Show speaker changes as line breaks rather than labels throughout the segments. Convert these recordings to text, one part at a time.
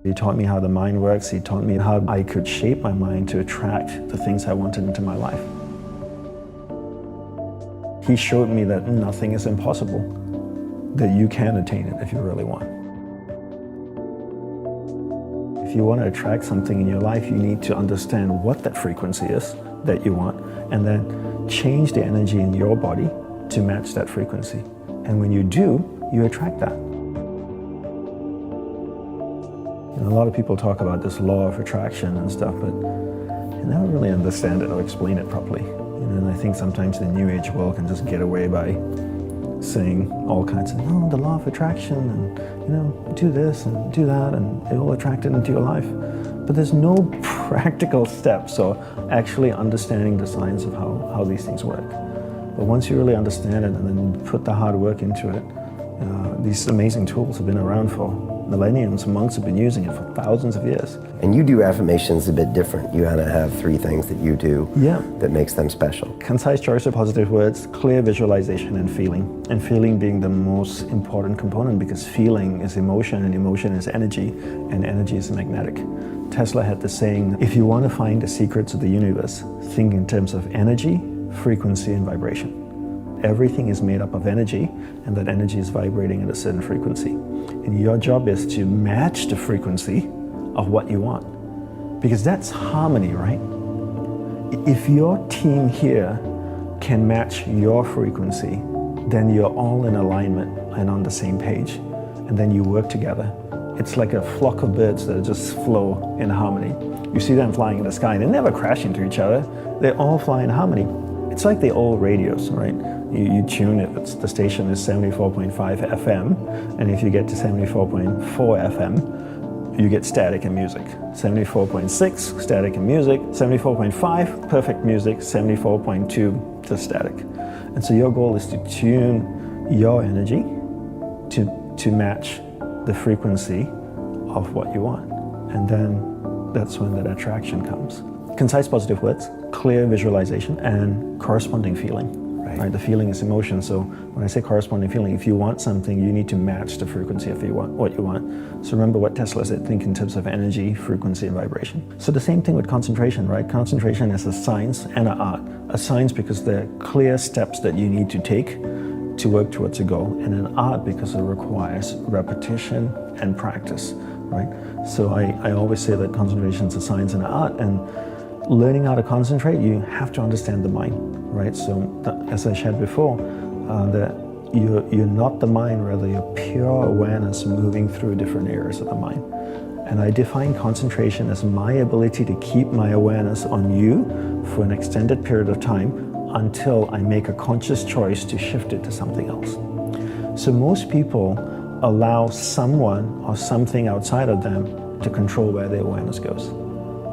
He taught me how the mind works. He taught me how I could shape my mind to attract the things I wanted into my life. He showed me that nothing is impossible, that you can attain it if you really want. If you want to attract something in your life, you need to understand what that frequency is that you want, and then change the energy in your body to match that frequency. And when you do, you attract that. You know, a lot of people talk about this law of attraction and stuff, but I never really understand it or explain it properly. And I think sometimes the New Age world can just get away by saying all kinds of, the law of attraction, and do this and do that, and it will attract it into your life. But there's no practical steps or actually understanding the science of how these things work. But once you really understand it and then put the hard work into it, these amazing tools have been around for millenniums. Monks have been using it for thousands of years.
And you do affirmations a bit different. You kind of have 3 things that you do that makes them special.
Concise choice of positive words, clear visualization, and feeling. And feeling being the most important component, because feeling is emotion, and emotion is energy, and energy is magnetic. Tesla had the saying, if you want to find the secrets of the universe, think in terms of energy, frequency, and vibration. Everything is made up of energy, and that energy is vibrating at a certain frequency. And your job is to match the frequency of what you want. Because that's harmony, right? If your team here can match your frequency, then you're all in alignment and on the same page. And then you work together. It's like a flock of birds that just flow in harmony. You see them flying in the sky, they never crash into each other. They all fly in harmony. It's like the old radios, right? You tune it, the station is 74.5 FM, and if you get to 74.4 FM, you get static and music. 74.6, static and music. 74.5, perfect music. 74.2, just static. And so your goal is to tune your energy to match the frequency of what you want. And then that's when that attraction comes. Concise positive words, clear visualization, and corresponding feeling. Right? The feeling is emotion. So when I say corresponding feeling, if you want something, you need to match the frequency of what you want. So remember what Tesla said, think in terms of energy, frequency, and vibration. So the same thing with concentration, right? Concentration is a science and an art. A science because there are clear steps that you need to take to work towards a goal, and an art because it requires repetition and practice, right? So I always say that concentration is a science and an art, and learning how to concentrate, you have to understand the mind, right? So as I shared before, that you're not the mind, rather you're pure awareness moving through different areas of the mind. And I define concentration as my ability to keep my awareness on you for an extended period of time until I make a conscious choice to shift it to something else. So most people allow someone or something outside of them to control where their awareness goes.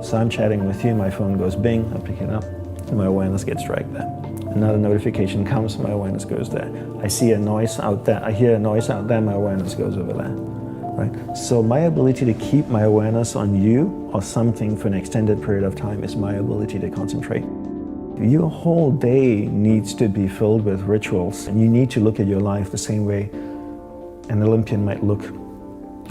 So I'm chatting with you, my phone goes bing, I pick it up, and my awareness gets dragged there. Another notification comes, my awareness goes there. I see a noise out there, I hear a noise out there, my awareness goes over there, right? So my ability to keep my awareness on you or something for an extended period of time is my ability to concentrate. Your whole day needs to be filled with rituals, and you need to look at your life the same way an Olympian might look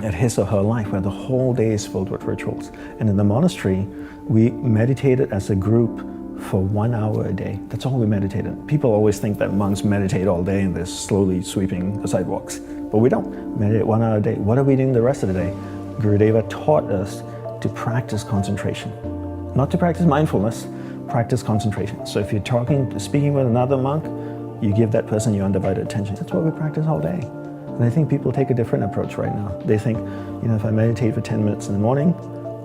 at his or her life, where the whole day is filled with rituals. And in the monastery, we meditated as a group for 1 hour a day. That's all we meditated. People always think that monks meditate all day and they're slowly sweeping the sidewalks. But we don't. Meditate 1 hour a day. What are we doing the rest of the day? Gurudeva taught us to practice concentration. Not to practice mindfulness, practice concentration. So if you're speaking with another monk, you give that person your undivided attention. That's what we practice all day. And I think people take a different approach right now. They think, if I meditate for 10 minutes in the morning,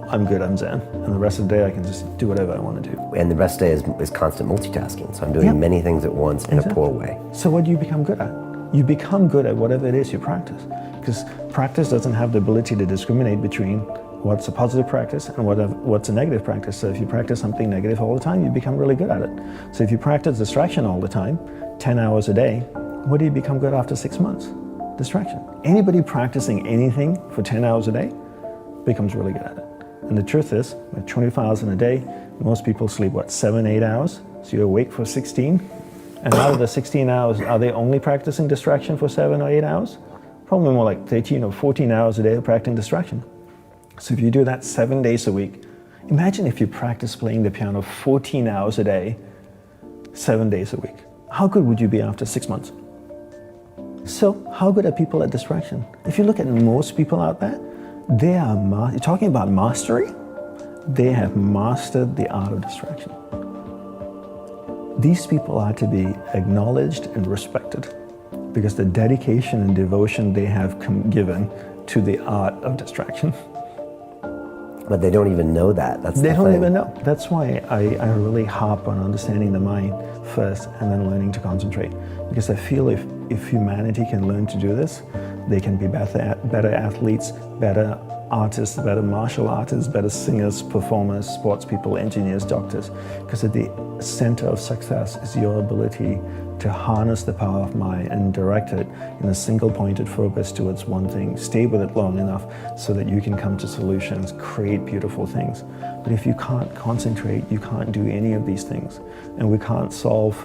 I'm good, I'm zen. And the rest of the day, I can just do whatever I want to do.
And the rest of the day is constant multitasking. So I'm doing many things at once in a poor way.
So what do you become good at? You become good at whatever it is you practice. Because practice doesn't have the ability to discriminate between what's a positive practice and what's a negative practice. So if you practice something negative all the time, you become really good at it. So if you practice distraction all the time, 10 hours a day, what do you become good after 6 months? Distraction. Anybody practicing anything for 10 hours a day becomes really good at it. And the truth is, with 24 hours in a day, most people sleep, 7, 8 hours? So you're awake for 16. And out of the 16 hours, are they only practicing distraction for 7 or 8 hours? Probably more like 13 or 14 hours a day of practicing distraction. So if you do that 7 days a week, imagine if you practice playing the piano 14 hours a day, 7 days a week. How good would you be after 6 months? So how good are people at distraction? If you look at most people out there, they are, you're talking about mastery, they have mastered the art of distraction. These people are to be acknowledged and respected because the dedication and devotion they have given to the art of distraction.
But they don't even know that.
They don't even know. That's why I really harp on understanding the mind first and then learning to concentrate. Because I feel if humanity can learn to do this, they can be better athletes, better artists, better martial artists, better singers, performers, sports people, engineers, doctors. Because at the center of success is your ability to harness the power of mind and direct it in a single pointed focus towards one thing. Stay with it long enough so that you can come to solutions, create beautiful things. But if you can't concentrate, you can't do any of these things. And we can't solve